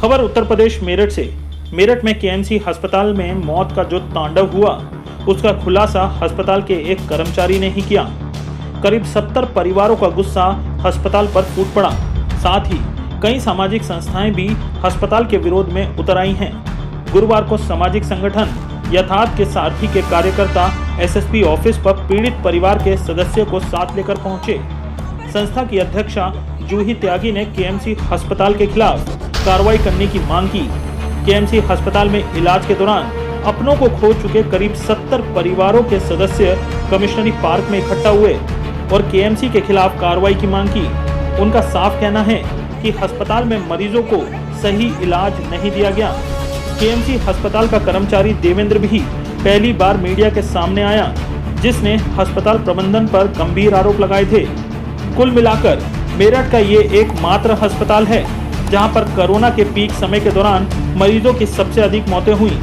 खबर उत्तर प्रदेश मेरठ से। मेरठ में केएमसी अस्पताल में मौत का जो तांडव हुआ उसका खुलासा अस्पताल के एक कर्मचारी ने ही किया। करीब 70 परिवारों का गुस्सा अस्पताल पर फूट पड़ा। साथ ही कई सामाजिक संस्थाएं भी अस्पताल के विरोध में उतर आई हैं। गुरुवार को सामाजिक संगठन यथार्थ के सारथी के कार्यकर्ता एसएसपी ऑफिस पर पीड़ित परिवार के सदस्यों को साथ लेकर पहुंचे। संस्था की अध्यक्षा जूही त्यागी ने केएमसी अस्पताल के खिलाफ कार्रवाई करने की मांग की। केएमसी अस्पताल में इलाज के दौरान अपनों को खो चुके करीब 70 परिवारों के सदस्य कमिश्नरी पार्क में इकट्ठा हुए और केएमसी के खिलाफ कार्रवाई की मांग की। उनका साफ कहना है कि अस्पताल में मरीजों को सही इलाज नहीं दिया गया। केएमसी अस्पताल का कर्मचारी देवेंद्र भी पहली बार मीडिया के सामने आया, जिसने अस्पताल प्रबंधन पर गंभीर आरोप लगाए थे। कुल मिलाकर मेरठ का ये एकमात्र अस्पताल है जहां पर कोरोना के पीक समय के दौरान मरीजों की सबसे अधिक मौतें हुई।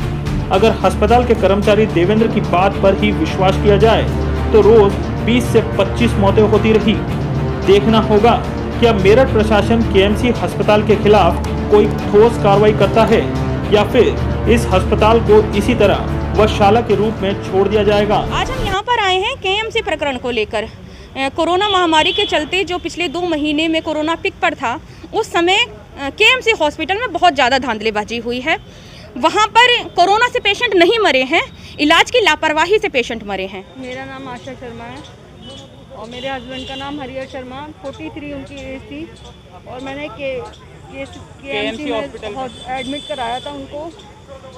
अगर अस्पताल के कर्मचारी देवेंद्र की बात पर ही विश्वास किया जाए तो रोज 20 से 25 मौतें होती रही। देखना होगा कि अब मेरठ प्रशासन केएमसी अस्पताल के खिलाफ कोई ठोस कार्रवाई करता है या फिर इस अस्पताल को इसी तरह वधशाला के रूप में छोड़ दिया जाएगा। आज हम यहाँ पर आए हैं केएमसी प्रकरण को लेकर। कोरोना महामारी के चलते जो पिछले 2 महीने में कोरोना पिक पर था, उस समय केएमसी हॉस्पिटल में बहुत ज़्यादा धांधलीबाजी हुई है। वहाँ पर कोरोना से पेशेंट नहीं मरे हैं, इलाज की लापरवाही से पेशेंट मरे हैं। मेरा नाम आशा शर्मा है और मेरे हस्बैंड का नाम हरियर शर्मा। 43 उनकी एज थी और मैंने केएमसी में एडमिट कराया था उनको।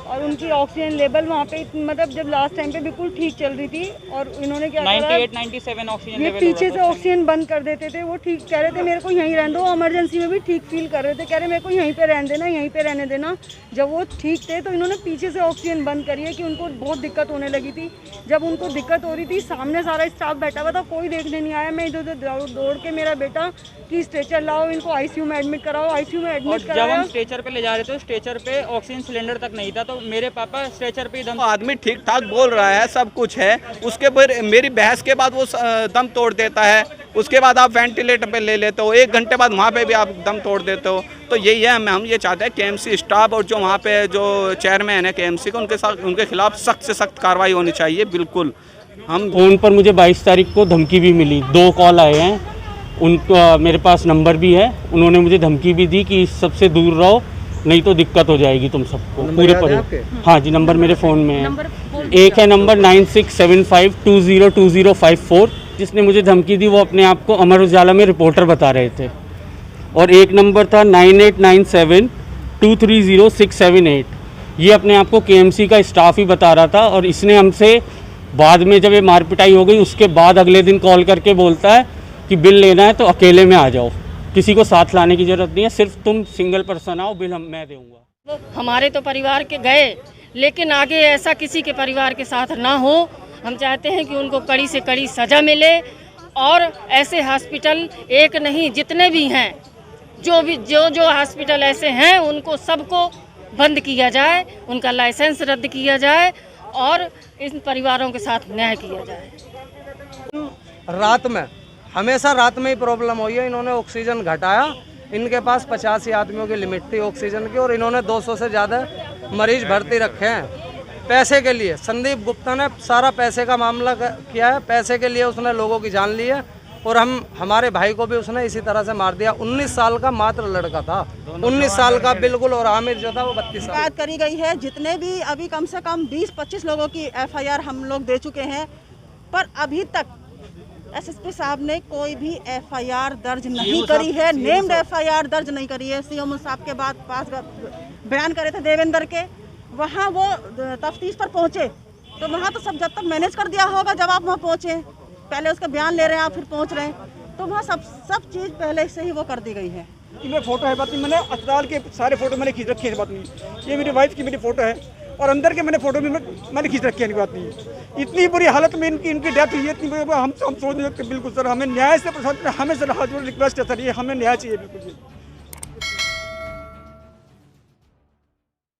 और उनकी ऑक्सीजन लेवल वहाँ पे मतलब जब लास्ट टाइम पे बिल्कुल ठीक चल रही थी और इन्होंने क्या 98-97 ऑक्सीजन ये पीछे से ऑक्सीजन बंद कर देते थे। वो ठीक कह रहे थे मेरे को यहीं रहने दो, इमरजेंसी में भी ठीक फील कर रहे थे, कह रहे मेरे को यहीं पे रहने देना, यहीं पे रहने देना। जब वो ठीक थे तो इन्होंने पीछे से ऑक्सीजन बंद करी है कि उनको बहुत दिक्कत होने लगी थी। जब उनको दिक्कत हो रही थी, सामने सारा स्टाफ बैठा हुआ था, कोई देखने नहीं आया। मैं इधर उधर दौड़ के मेरा बेटा कि स्ट्रेचर लाओ, इनको आईसीयू में एडमिट कराओ, आईसीयू में एडमिट कराया। जब हम स्ट्रेचर पे ले जा रहे थे, स्ट्रेचर पे ऑक्सीजन सिलेंडर तक नहीं था, तो मेरे पापा स्ट्रेचर पे दम। आदमी ठीक ठाक बोल रहा है, सब कुछ है, उसके बाद मेरी बहस के बाद वो दम तोड़ देता है। उसके बाद आप वेंटिलेटर पे ले लेते हो, 1 घंटे बाद वहाँ पे भी आप दम तोड़ देते हो। तो यही है, हम ये चाहते हैं केएमसी स्टाफ और जो वहाँ पे जो चेयरमैन है केएमसी का, उनके खिलाफ सख्त से सख्त कार्रवाई होनी चाहिए। बिल्कुल। हम फोन पर मुझे 22 तारीख को धमकी भी मिली, 2 कॉल आए हैं, उनका मेरे पास नंबर भी है। उन्होंने मुझे धमकी भी दी कि इस सबसे दूर रहो, नहीं तो दिक्कत हो जाएगी तुम सबको पूरे परिवार। हाँ जी, नंबर मेरे फ़ोन में है। एक है नंबर 9675202054, जिसने मुझे धमकी दी वो अपने आप को अमर उजाला में रिपोर्टर बता रहे थे। और एक नंबर था 9897230678, ये अपने आप को केएमसी का स्टाफ ही बता रहा था। और इसने हमसे बाद में जब ये मार पिटाई हो गई, उसके बाद अगले दिन कॉल करके बोलता है कि बिल लेना है तो अकेले में आ जाओ, किसी को साथ लाने की ज़रूरत नहीं है, सिर्फ तुम सिंगल पर्सन आओ, बिल मैं दूंगा। हमारे तो परिवार के गए, लेकिन आगे ऐसा किसी के परिवार के साथ ना हो। हम चाहते हैं कि उनको कड़ी से कड़ी सज़ा मिले और ऐसे हॉस्पिटल एक नहीं जितने भी हैं, जो हॉस्पिटल ऐसे हैं, उनको सबको बंद किया जाए, उनका लाइसेंस रद्द किया जाए और इन परिवारों के साथ न्याय किया जाए। रात में हमेशा रात में ही प्रॉब्लम हुई है। इन्होंने ऑक्सीजन घटाया, इनके पास 85 आदमियों की लिमिट थी ऑक्सीजन की और इन्होंने 200 से ज़्यादा मरीज भर्ती रखे हैं पैसे के लिए। संदीप गुप्ता ने सारा पैसे का मामला किया है, पैसे के लिए उसने लोगों की जान ली है और हमारे भाई को भी उसने इसी तरह से मार दिया। 19 साल का मात्र लड़का था, 19 साल का बिल्कुल, और आमिर जो था वो 32 साल। शिकायत करी गई है, जितने भी अभी कम से कम 20-25 लोगों की FIR हम लोग दे चुके हैं, पर अभी तक एसएसपी साहब ने कोई भी FIR दर्ज नहीं करी है, नेम्ड FIR दर्ज नहीं करी है। सीएम साहब के पास बयान करे थे देवेंद्र के, वहाँ वो तफ्तीश पर पहुँचे तो वहाँ तो सब जब तक मैनेज कर दिया होगा, जब आप वहाँ पहुँचे, पहले उसका बयान ले रहे हैं आप, फिर पहुँच रहे हैं, तो वहाँ सब चीज़ पहले से ही वो कर दी गई है। ये फोटो है, बात नहीं, मैंने अस्पताल के सारे फोटो मैंने खींच रखे हैं, बात नहीं, ये मेरी वाइफ की मेरी फोटो है और अंदर के मैंने फोटो भी मैंने खींच रखी है। बात नहीं, इतनी बुरी हालत में इनकी डेथ हुई है, इतनी बुरी, हम सोच रहे बिल्कुल सर, हमें न्याय से हमें सर हाथ जोड़ रिक्वेस्ट है सर, ये हमें न्याय चाहिए बिल्कुल।